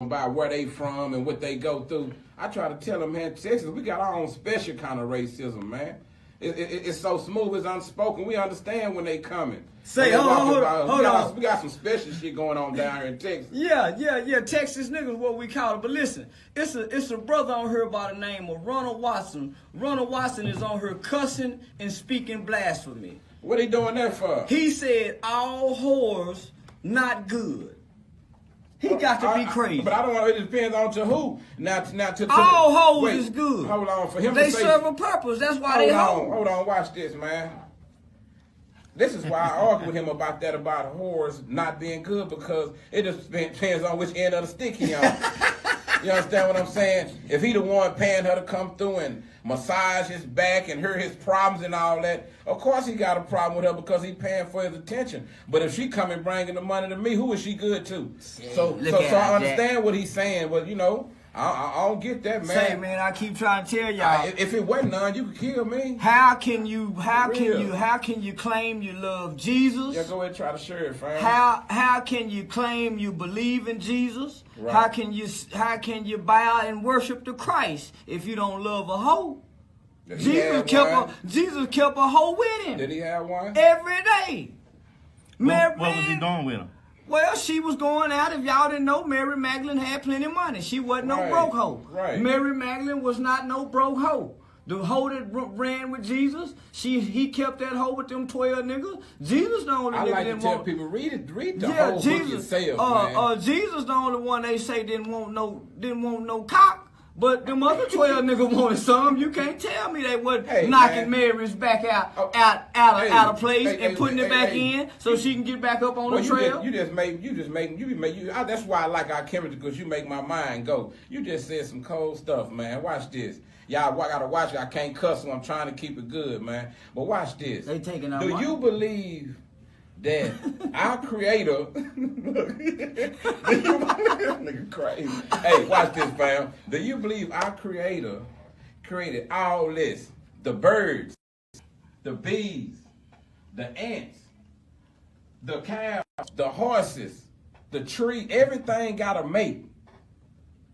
about where they from and what they go through. I try to tell them, man, Texas, we got our own special kind of racism, man. It's so smooth, it's unspoken. We understand when they coming. Say, hold on. We got some special shit going on down here in Texas. Yeah. Texas niggas, what we call it. But listen, it's a brother on here by the name of Ronald Watson. Ronald Watson is on here cussing and speaking blasphemy. What he doing that for? He said all whores not good. He got to be crazy. But I don't want. It depends on to who. Now to all hoes is good. Hold on, for him they to say, serve a purpose. That's why they hoes. Hold on, watch this, man. This is why I argue with him about whores not being good, because it just depends on which end of the stick he on. You understand what I'm saying? If he the one paying her to come through and massage his back and hear his problems and all that, of course he got a problem with her because he paying for his attention. But if she come and bringing the money to me, who is she good to? So I understand what he's saying, but you know, I don't get that, man. Say, man, I keep trying to tell y'all. If it wasn't none, you could kill me. How can you claim you love Jesus? Yeah, go ahead and try to share it, fam. How can you claim you believe in Jesus? Right. How can you bow and worship the Christ if you don't love a hoe? Jesus kept a hoe with him. Did he have one? Every day. What was he doing with him? Well, she was going out. If y'all didn't know, Mary Magdalene had plenty of money. She wasn't no broke hoe. Right. Mary Magdalene was not no broke hoe. The hoe that ran with Jesus, he kept that hoe with them 12 niggas. Jesus the only nigga I like didn't to tell want. people, read the whole book yourself, man. Jesus the only one they say didn't want no cock. But them other 12 niggas wanted some. You can't tell me they wasn't knocking Mary's back out of place and putting it back in so she can get back up on the trail. That's why I like our chemistry, because you make my mind go. You just said some cold stuff, man. Watch this. Y'all gotta watch it. I can't cuss, so I'm trying to keep it good, man. But watch this. They taking our Do money. you believe that our creator nigga crazy. Hey, watch this, fam. Do you believe our creator created all this? The birds, the bees, the ants, the cows, the horses, the tree, everything got a mate.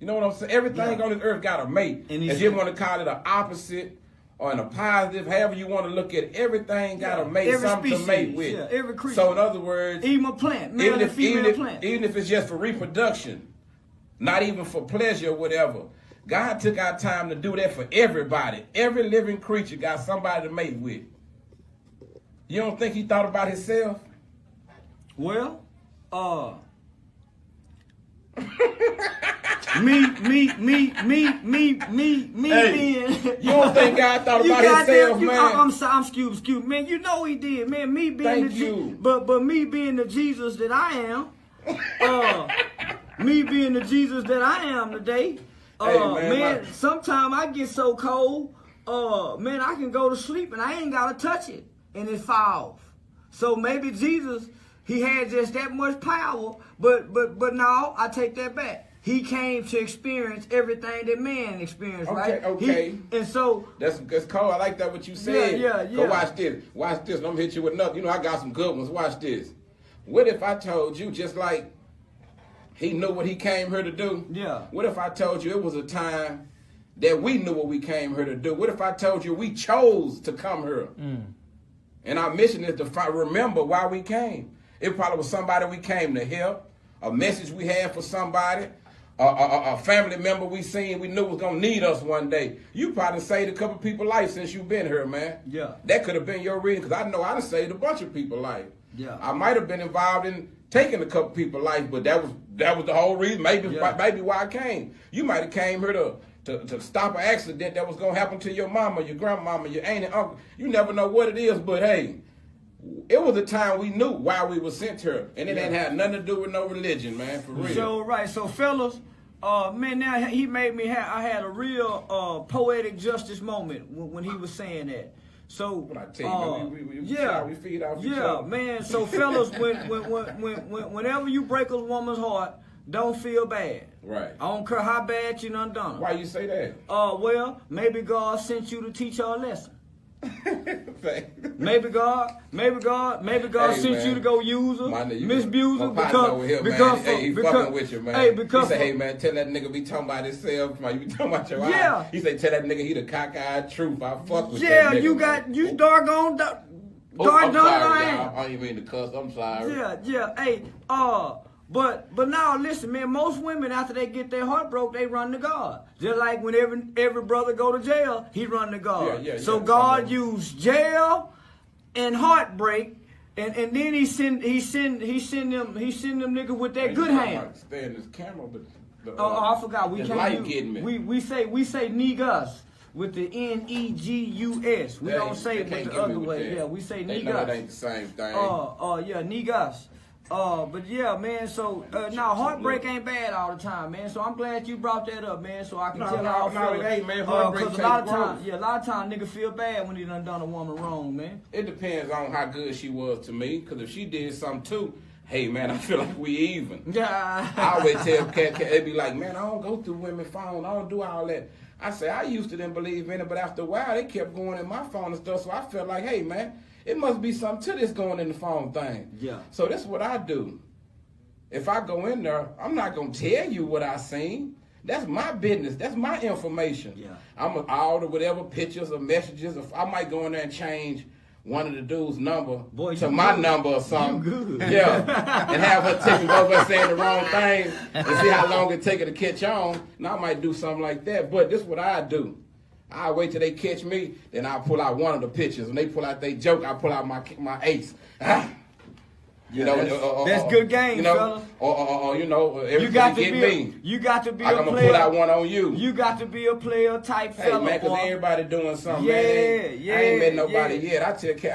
You know what I'm saying? Everything on this earth got a mate. And if you want to call it an opposite or in a positive, however you want to look at it, everything got a mate, something to mate with. Yeah, every creature. So in other words, even a plant, male and female plant. Even if it's just for reproduction, not even for pleasure or whatever, God took our time to do that for everybody. Every living creature got somebody to mate with. You don't think he thought about himself? Well, me being. You don't think God thought about himself, man? I'm excuse, man. You know he did, man. Me being but me being the Jesus that I am, me being the Jesus that I am today, man. Sometimes I get so cold, man, I can go to sleep and I ain't gotta touch it, and it falls. So maybe Jesus, he had just that much power, but no, I take that back. He came to experience everything that man experienced, right? Okay. And so that's cool. I like that what you said. Yeah. Go watch this. Watch this. I'm gonna hit you with another. You know I got some good ones. Watch this. What if I told you, just like he knew what he came here to do? Yeah. What if I told you it was a time that we knew what we came here to do? What if I told you we chose to come here? And our mission is to remember why we came. It probably was somebody we came to help, a message we had for somebody, a family member we seen we knew was gonna need us one day. You probably saved a couple people's life since you've been here, man. Yeah. That That could have been your reason, because I know I done saved a bunch of people's life. Yeah. I might have been involved in taking a couple people's life, but that was the whole reason. Maybe why I came. You might have came here to stop an accident that was gonna happen to your mama, your grandmama, your aunt and uncle. You never know what it is, but hey, it was a time we knew why we were sent here, and it ain't had nothing to do with no religion, man, for real. So right, so fellas, man, now he made me I had a real poetic justice moment when he was saying that. So what I tell you, we feed off each other. Man. So fellas, whenever you break a woman's heart, don't feel bad. Right. I don't care how bad you done done. Why you say that? Well, maybe God sent you to teach her a lesson. Maybe God sent you to go use her, misuse her because he fucking with you, man. He say, hey man, tell that nigga be talking about himself. You be talking about your eye. He say, tell that nigga he the cockeyed truth. I fuck with that nigga. You doggone I'm sorry, y'all. I don't even mean to cuss. I'm sorry. Yeah. Hey, but now listen, man. Most women after they get their heart broke, they run to God. Just like when every brother go to jail, he run to God. So God used jail and heartbreak, and then he send them niggas with that good hand. Stay in this camera, but I forgot. We can't use. We say negus. With the Negus. We don't say it with the other way. Yeah, we say negus. Know it ain't the same thing. Yeah, negus. But yeah, man, so now heartbreak ain't bad all the time, man. So I'm glad you brought that up, man, so I can tell how I feel. No, it ain't, man. Heartbreak a lot of times niggas feel bad when he done a woman wrong, man. It depends on how good she was to me, because if she did something too, hey man, I feel like we even. Yeah. I always tell cat, they be like, man, I don't go through women's phone, I don't do all that. I say, I used to didn't believe in it, but after a while, they kept going in my phone and stuff, so I felt like, hey, man, it must be something to this going in the phone thing. Yeah. So that's what I do. If I go in there, I'm not going to tell you what I seen. That's my business. That's my information. Yeah. I'm going to order whatever pictures or messages. Or I might go in there and change one of the dude's number to my number or something. Yeah. And have her taking over saying the wrong thing and see how long it take her to catch on. And I might do something like that. But this is what I do. I wait till they catch me, then I pull out one of the pictures. When they pull out their joke, I pull out my ace. You know, that's good game, you know, fella. Or you know, you got to get me. You got to be a player. I'm gonna pull out one on you. You got to be a player type fella. Hey man, because everybody doing something. Yeah, man. Yeah. I ain't met nobody yet. I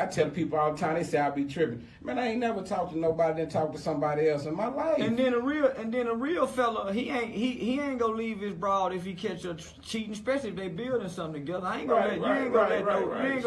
tell people all the time. They say I be tripping. Man, I ain't never talked to nobody then talked to somebody else in my life. And then a real fella, he ain't gonna leave his broad if he catch her cheating, especially if they building something together. I ain't gonna let real player ain't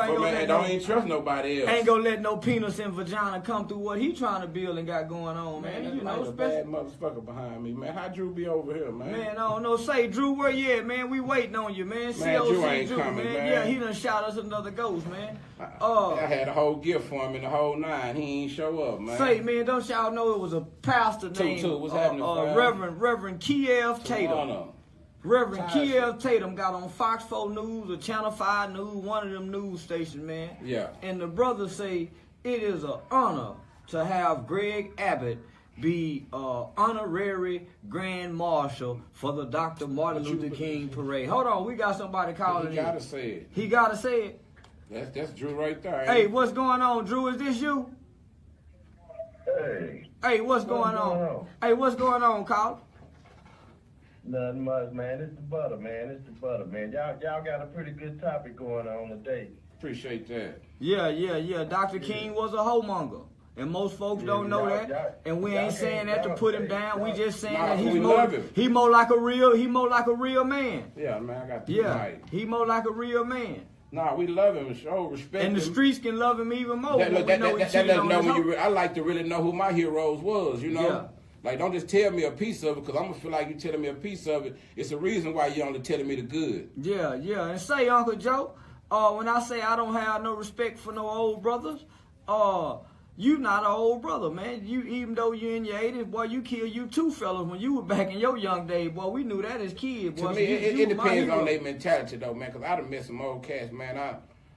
gonna let don't even trust nobody else. Ain't gonna let no penis and vagina come through what he trying to build and got going on, man. You know, a bad motherfucker behind me, man. How Drew be over here, man? Man, I don't know. Say, Drew, where you at, man? We waiting on you, man. Drew ain't coming, man. Yeah, he done shot us another ghost, man. I had a whole gift for him in the whole 9. He ain't show up, man. Say, man, don't y'all know it was a pastor named What's happening, Reverend Kiev Tatum. Reverend Kiev Tatum got on Fox 4 News or Channel 5 News, one of them news stations, man. Yeah. And the brother say it is an honor to have Greg Abbott be honorary Grand Marshal for the Dr. Martin Luther King Parade. Hold on, we got somebody calling in. He gotta say it. He gotta say it. That's Drew right there. Hey, what's going on, Drew? Is this you? Hey, what's going on? Hey, what's going on, Carl? Nothing much, man. It's the butter, man. Y'all got a pretty good topic going on today. Appreciate that. Yeah. Dr. King was a homemonger. And most folks don't know that. And we ain't saying that to put him down. We just saying that he more like a real man. Yeah, man, I got the mic. He more like a real man. Nah, we love him, show respect. And the streets can love him even more. That let know when I like to really know who my heroes was, you know? Yeah. Like, don't just tell me a piece of it, because I'm going to feel like you telling me a piece of it. It's a reason why you're only telling me the good. Yeah. And say, Uncle Joe, when I say I don't have no respect for no old brothers, you not an old brother, man. You, even though you're in your 80s, boy, you killed you 2 fellas when you were back in your young days, boy. We knew that as kids, boy. To me, it depends on their mentality, though, man, because I done met some old cats, man.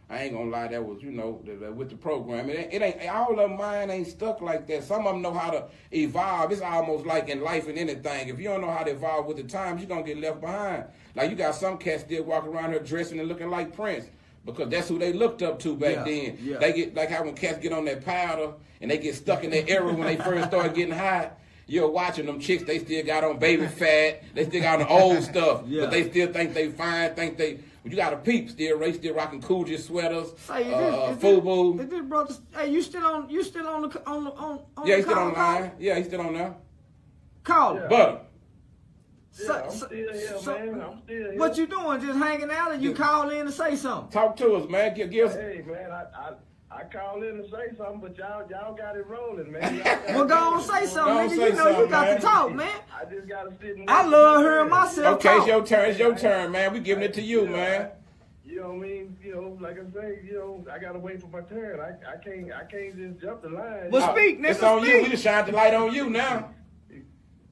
I ain't gonna lie, that was, you know, with the program. It ain't, all of mine ain't stuck like that. Some of them know how to evolve. It's almost like in life and anything. If you don't know how to evolve with the times, you're gonna get left behind. Like, you got some cats still walking around here dressing and looking like Prince, because that's who they looked up to back then. Yeah. They get, like how when cats get on that powder and they get stuck in their era when they first started getting high. You're watching them chicks, they still got on baby fat, they still got on the old stuff, but they still think they fine, you got a peep still, they still rocking Coogee sweaters, FUBU. Is this brother, hey, you still on the Yeah, he's still online. Yeah, he's still on there. Call him. Butter. I'm still here, man. I'm still here. What you doing? Just hanging out, and you call in to say something? Talk to us, man. Give us. Hey, man, I call in to say something, but y'all got it rolling, man. Well, go on say something, nigga. You know you got to talk, man. I just got to sit and I love hearing myself talk. Okay, it's your turn, man. We giving it to you, man. You know what I mean? You know, like I say, you know, I gotta wait for my turn. I can't just jump the line. Well, speak, nigga. It's on speak. you. We just shined the light on you now.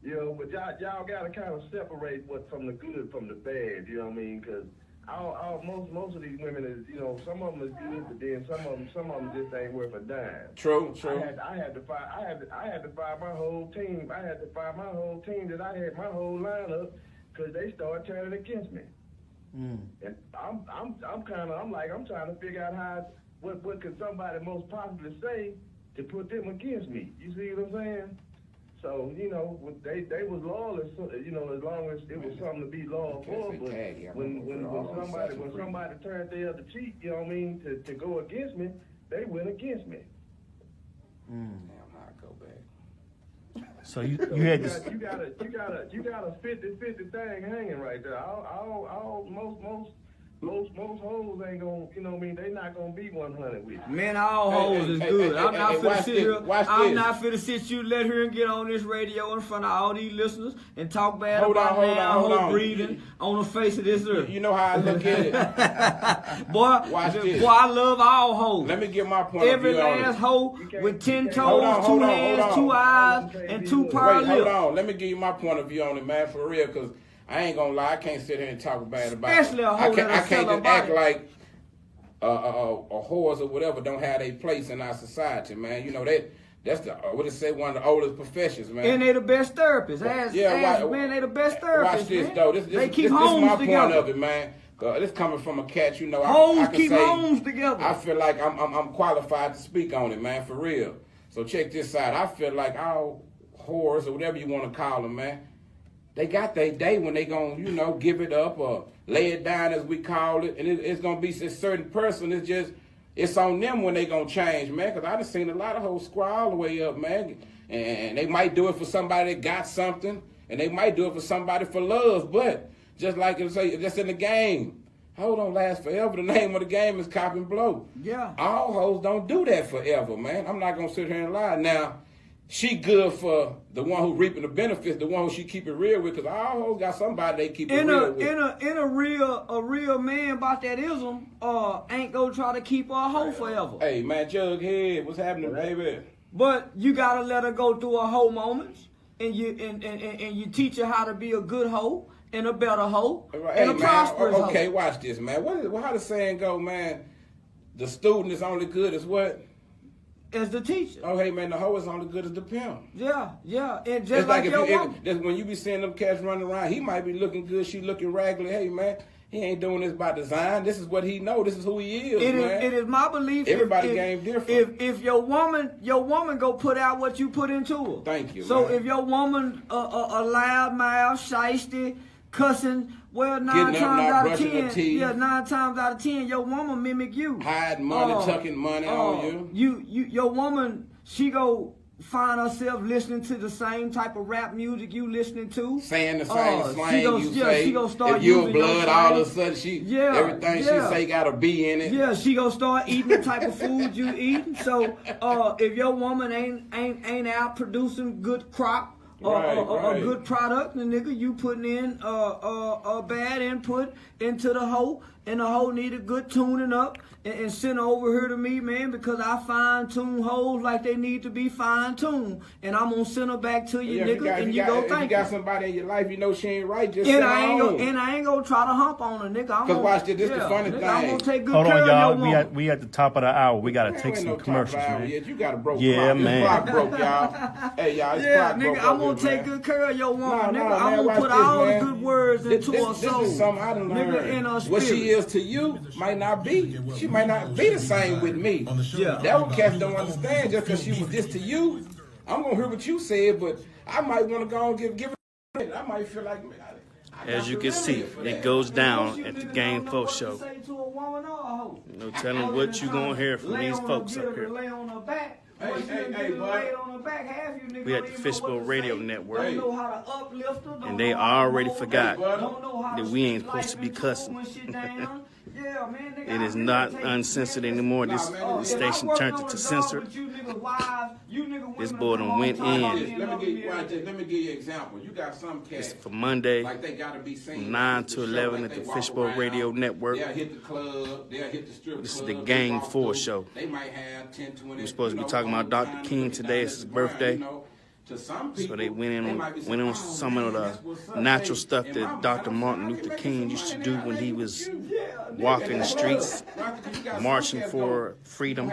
You know, but y'all gotta kind of separate what from the good from the bad. You know what I mean? Because most of these women is, you know, some of them is good, but then some of them just ain't worth a dime. True. I had to fire my whole team. I had to fire my whole team that I had my whole lineup because they started turning against me. And I'm trying to figure out what could somebody most possibly say to put them against me. You see what I'm saying? So, you know, they was lawless, you know, as long as it was something to be loyal for. But when somebody turned the other cheek, you know what I mean, to go against me, they went against me. Damn, I go back. So you had this. You got a 50-50 thing hanging right there. Most hoes ain't gonna, you know what I mean, they not gonna be 100 with you. Man, all hoes is good. I'm not finna sit here. I'm not finna sit you, let her get on this radio in front of all these listeners and talk bad Hold about on. breathing on the face of this earth. You know how I look at it. Boy, Watch this. Boy, I love all hoes. Let me get my point of Every view on last it. hoe with 10 toes, Hold on, 2 hands, 2 eyes, and 2 pair of Wait, hold lips. on. Let me give you my point of view on it, man, for real, because I ain't gonna lie, I can't sit here and talk bad about it. Especially a hoe I can't that'll sell just her act body. like whores or whatever don't have a place in our society, man. You know, that's the what it say, one of the oldest professions, man. And they the best therapists. Man, they the best therapists. Watch this, man. though. They keep this homes my together. point of it, man. This coming from a cat, you know. Homes I can keep say, homes together. I feel like I'm qualified to speak on it, man, for real. So check this out. I feel like all whores or whatever you want to call them, man, they got their day when they gonna, you know, give it up or lay it down, as we call it, and it's gonna be a certain person. It's on them when they gonna change, man. Cause I done seen a lot of hoes square all the way up, man, and they might do it for somebody that got something, and they might do it for somebody for love. But just like it say, just in the game, hoes don't last forever. The name of the game is cop and blow. Yeah. All hoes don't do that forever, man. I'm not gonna sit here and lie. Now, she good for the one who reaping the benefits, the one who she keep it real with, because all hoes got somebody they keep it real with. A real man about that ism ain't gonna try to keep a hoe forever. Hey man, Jughead, what's happening, baby? But you gotta let her go through her hoe moments, and you teach her how to be a good hoe and a better hoe and a prosperous hoe. Okay, watch this, man. How the saying go, man? The student is only good as what? As the teacher. Oh, hey, man, the hoe is only good as the pimp. Yeah. And It's just like your woman. when you be seeing them cats running around, he might be looking good, she looking raggedy. Hey, man, he ain't doing this by design. This is what he know. This is who he is, man. It is my belief. Everybody game different. If your woman go put out what you put into her. Thank you, So man. if your woman a loud mouth, shiesty, cussing, well, 9 times out of 10, your woman mimic you. Hiding money, tucking money on you. Your woman, she go find herself listening to the same type of rap music you listening to. Saying the same slang you say. She gonna start if you're using blood, your all of a sudden everything she say got a B in it. Yeah, she gonna start eating the type of food you eating. So if your woman ain't out producing good crop, a good product, and nigga, you putting in a bad input into the hoe, and the hoe need a good tuning up, and send her over here to me, man, because I fine-tune hoes like they need to be fine-tuned, and I'm gonna send her back to you, nigga, and you go thank you. If you got somebody in your life, you know she ain't right, just and send I ain't her on. And I ain't gonna try to hump on her, nigga. Because watch this, the funny nigga, thing. I'm gonna take good Hold care on, of your y'all. woman. We at the top of the hour. We gotta take Ain't some no commercials, top man. Yet. You got a broke Yeah, clock. man. This clock broke, y'all. Hey, y'all, this clock broke. Nigga, I'm gonna over, take man. good care of your woman, nigga. man, I'm gonna watch put this, all man. the good words into her soul. This is something I done learned. Nigga, in her What she spirit. is to you might not be. She might not be the same with me. Yeah. That what cats don't understand. Just because she was this to you, I'm gonna hear what you said, but I might want to go and give it. I might feel like. As you can see, it goes down at the Game4 Show. Say to a woman or a hoe. No telling what you gonna hear from these folks up here. Lay on her back. Hey, bud. We at the Fishbowl Radio Network, Don't know how to uplift her, and they already forgot don't know how that to we ain't lighten supposed to be the tone cussing. when she down. Yeah, man. Nigga, It is not uncensored anymore. This station turned it to censored. This boy done went in. Let me give you an example. You got some cats For Monday, like they gotta be seen 9 to 11 at the Fishbowl Radio Network. They'll hit the club. They'll hit the strip This is club. the GAME4SHOW. They might have 10, 20. We're supposed to be talking about Dr. King today. It's his birthday. To some people, So they went on some of the natural stuff that Dr. Martin Luther King used to do when he was walking the streets, marching for freedom.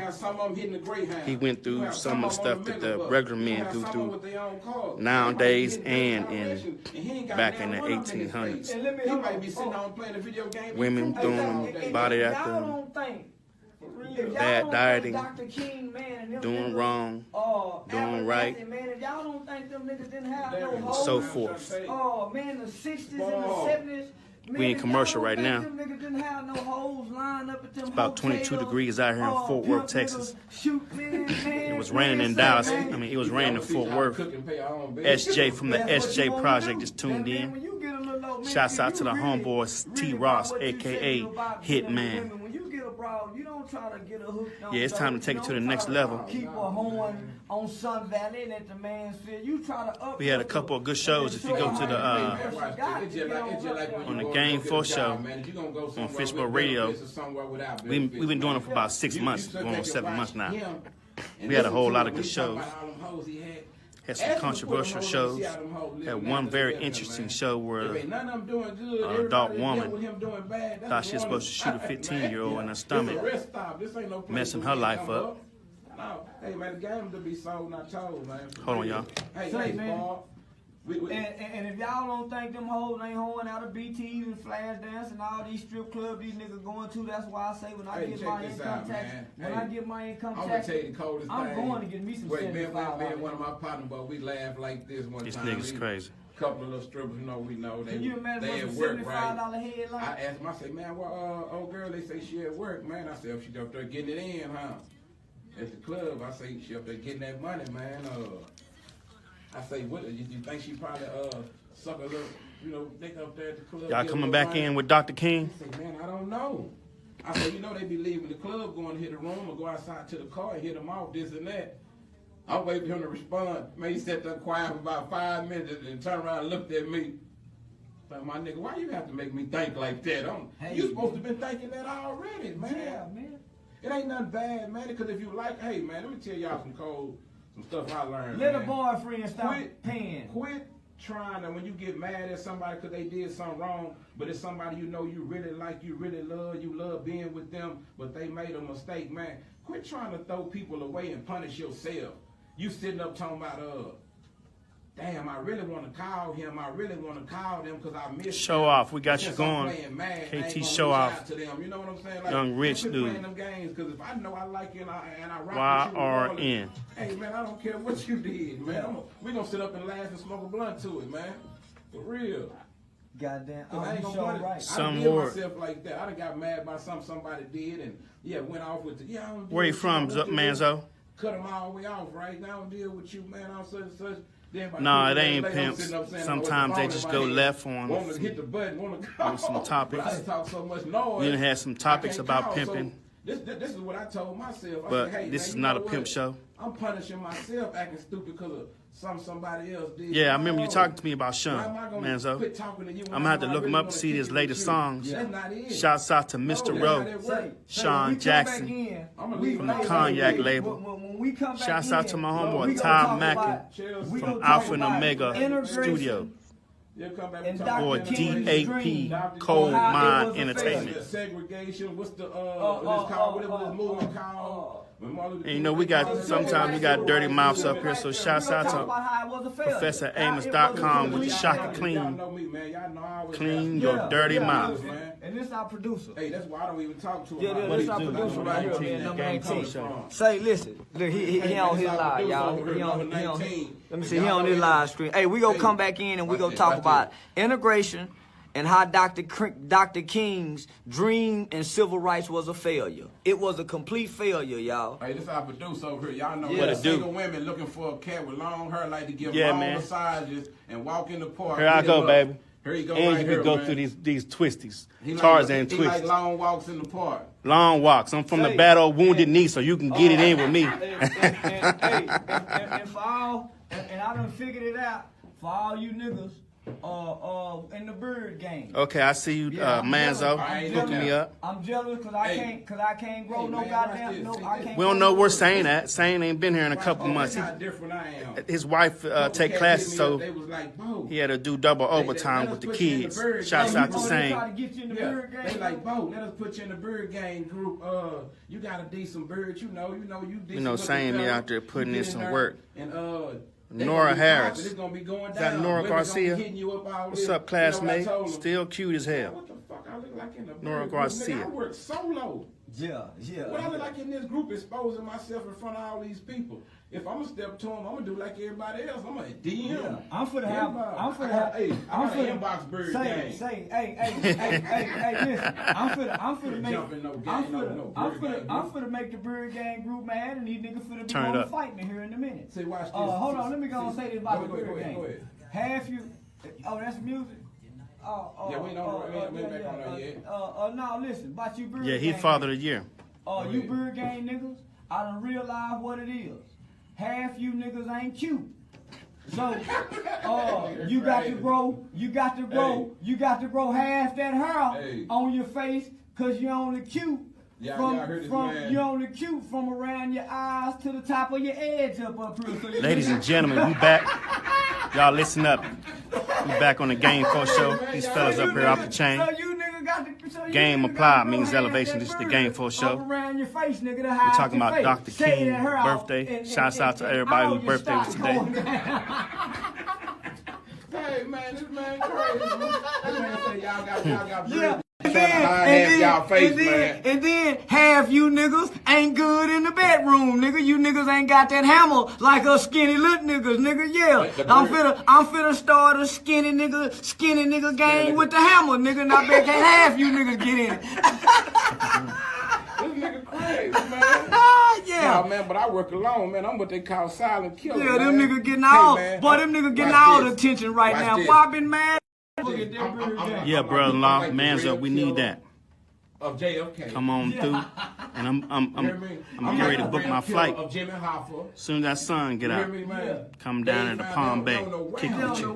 He went through some of the stuff that the regular men go through nowadays and back in the 1800s. Women throwing their body after him, bad dieting, doing wrong, doing right, and so forth. Oh man, the 60s and the 70s. We in commercial right now. It's about 22 degrees out here in Fort Worth, Texas. It was raining in Dallas. It was raining in Fort Worth. SJ from the SJ Project just tuned in. Shouts out to the homeboys T. Ross, a.k.a. Hitman. You don't try to get a hook on. Yeah, it's time to take it to the next level. Keep a horn on Sun Valley and at the Mansfield. You try to up. We had a couple of good shows. If you go to the on the GAME4SHOW on Fishbowl Radio, we've been doing it for about 6 months, going on 7 months now. We had a whole lot of good shows. Had some controversial shows. Had one very interesting show where an adult woman thought she was supposed to shoot a 15-year-old in her stomach, messing her life up. Hey man, the game to be sold, not told, man. Hold on, y'all. Hey, man. And if y'all don't think them hoes ain't hoeing out of BTs and flash dance and all these strip clubs these niggas going to, that's why I say when I get my income tax, I get my income tax, I'm gonna tell you the coldest thing. I'm going to get me some $75. Man, one of my partners, but we laugh like this one This time. nigga's crazy. Couple of little strippers, we know they. Can you imagine they at what's work, $75 right? headline? I asked them, I say, man, well, old girl, they say she at work, man. I said, she up there getting it in, huh? At the club, I say she up there getting that money, man. I say, what? You think she probably suck a little, dick up there at the club? Y'all coming back in with Dr. King? I say, man, I don't know. I say, they be leaving the club, going to hit a room or go outside to the car and hit them off, this and that. I'm waiting for him to respond. Man, he sat there quiet for about 5 minutes and turned around and looked at me. Like, my nigga, why you have to make me think like that? You supposed to been thinking that already, man. Yeah, man. It ain't nothing bad, man, because if you like, hey, man, let me tell y'all some stuff I learned, Let man. a boyfriend stop paying. Quit trying to, when you get mad at somebody because they did something wrong, but it's somebody you really like, you really love, you love being with them, but they made a mistake, man. Quit trying to throw people away and punish yourself. You sitting up talking about, damn, I really want to call him. I really want to call them because I miss Show them. off. We got you going. KT show off. To them. You know what I'm saying? Like, Young rich quit dude. playing them games because if I know I like you and I rock with you, YRN. hey man, I don't care what you did, man. We gonna sit up and laugh and smoke a blunt to it, man. For real. Goddamn, I ain't gonna show right. I did myself like that. I done got mad by something somebody did and went off with the I don't Where you from, Manzo? Cut them all the way off, right? Now I don't deal with you, man. I'm such and such. No, it ain't pimps. Sometimes they just go left on Want to hit the button, want to call. some topics. But I talk so much noise. We done had some topics about pimping. So this is what I told myself. But said, hey, this man, is you not know a pimp what? show. I'm punishing myself acting stupid because of somebody else did. Yeah, I remember you talking to me about Why Sean, am I gonna Manzo. quit talking to you when I'm gonna have to I look really him up wanna to see kick his it latest with you? songs. That's not it. Shouts out to Mr. Rowe, Sean Jackson from the Cognac label. When we come back Shouts out to my we homeboy gonna Ty talk Mackin about- we from gonna Alpha talk and about Omega integration Studio. and Or Dr. King's DAP, dream. Cold How it Mind was a Entertainment. failure. Segregation. What's the what it's called? Whatever this movement called. And we got sometimes we got dirty mouths up here, so shouts out to Professor Amos.com with the Shaka Clean. Clean your dirty mouth. And this our producer. Hey, that's why I don't even talk to him. Yeah, this our producer right here, man. Number 19. Say, listen, look, he on his live, y'all. He on. Let me see, he on his live stream. Hey, we gonna come back in and we gonna talk about integration and how Dr. King's dream and civil rights was a failure. It was a complete failure, y'all. Hey, this our producer over here. Y'all know What it do? single women looking for a cat with long hair like to give Yeah, long man. massages and walk in the park. Here I hit go, him up. baby. Here you go. And right you here, can go man. through these twisties. He Tarzan he twisties. like long walks in the park. Long walks. I'm from the battle of Wounded Knee, so you can get it in with me. And for all, and I done figured it out for all you niggas in the bird game. Okay, I see you, Manzo, hooking me up. I'm jealous because I can't grow no goddamn I can't. We don't know where Sane at. Sane ain't been here in a couple months. How different I am. His wife take classes, so They was like, Bo, he had to do double overtime with the kids. Shouts out to Sane. They like, Bo, let us put you in the bird game group. You got a decent bird, you know you decent. You know, Sane be out there putting in some work. And Nora Harris. It's gonna be going Is that down. Nora Women gonna be Garcia? hitting you up all What's this. up, classmate? You know what I told 'em? Still cute as hell. What the fuck I look like in the Nora bird group? Garcia. Nigga, I work solo. Yeah. What I look like in this group, exposing myself in front of all these people. If I'm gonna step to them, I'm gonna do like everybody else. I'm gonna DM. Yeah, I'm finna have inbox bird game. Listen, I'm Jump finna make the bird gang group mad, and these niggas finna be Turn it going up. to fight me here in a minute. See, watch this. Hold on, let me go and say this about the Go bird ahead, gang. go ahead. Half you, that's music. Yeah, we ain't back on that yet. No, listen, about you bird Yeah, he gang father of the year. you bird gang niggas, I done realized what it is. Half you niggas ain't cute. So, you got to grow half that hair on your face, cause you're only cute. You're only cute from around your eyes to the top of your edge up here. So Ladies and gentlemen, we back. Y'all listen up. We back on the GAME4SHOW. These fellas up here off the chain. So you nigga got to, Game applied means elevation. This is the GAME4SHOw. Around your face, nigga, to hide We're talking your about face. Dr. Shade King's that hair out birthday. and Shouts out to everybody all whose your birthday was stock today. going down. Hey man, this man crazy. This man say y'all got bird. Yeah. And then half you niggas ain't good in the bedroom, nigga. You niggas ain't got that hammer like us skinny little niggas, nigga. Yeah, I'm finna start a skinny nigga game with the hammer, nigga. And I bet can't half you niggas get in it. This nigga crazy, man. Yeah. Nah, man, but I work alone, man. I'm what they call silent killer. Yeah, them man. niggas getting all, man, boy, them niggas getting watch all this. the attention right Watch now. this. Boy, I been mad. Yeah, brother-in-law, man's up. We need that. Of JFK. Come on through, and I'm getting ready to book my flight. Of Jimmy Hoffa. Soon as that sun get out, come down into Palm Bay, kick with you.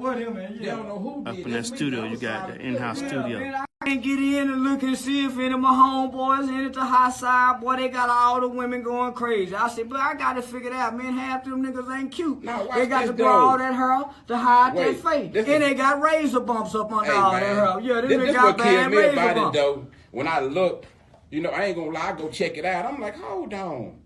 They don't know who Up did in that studio, you got the in-house studio. Man, I can't get in and look and see if any of my homeboys in at the high side. Boy, they got all the women going crazy. I said, but I got to figure it out, man. Half them niggas ain't cute. Now, watch They got this, to grow though. all that hair to hide Wait, their face. this And is- they got razor bumps up under Hey, all man. that hair. Yeah, This niggas what got killed bad me razor about it, bumps. though. When I looked, you know, I ain't gonna lie, I go check it out. I'm like, hold on.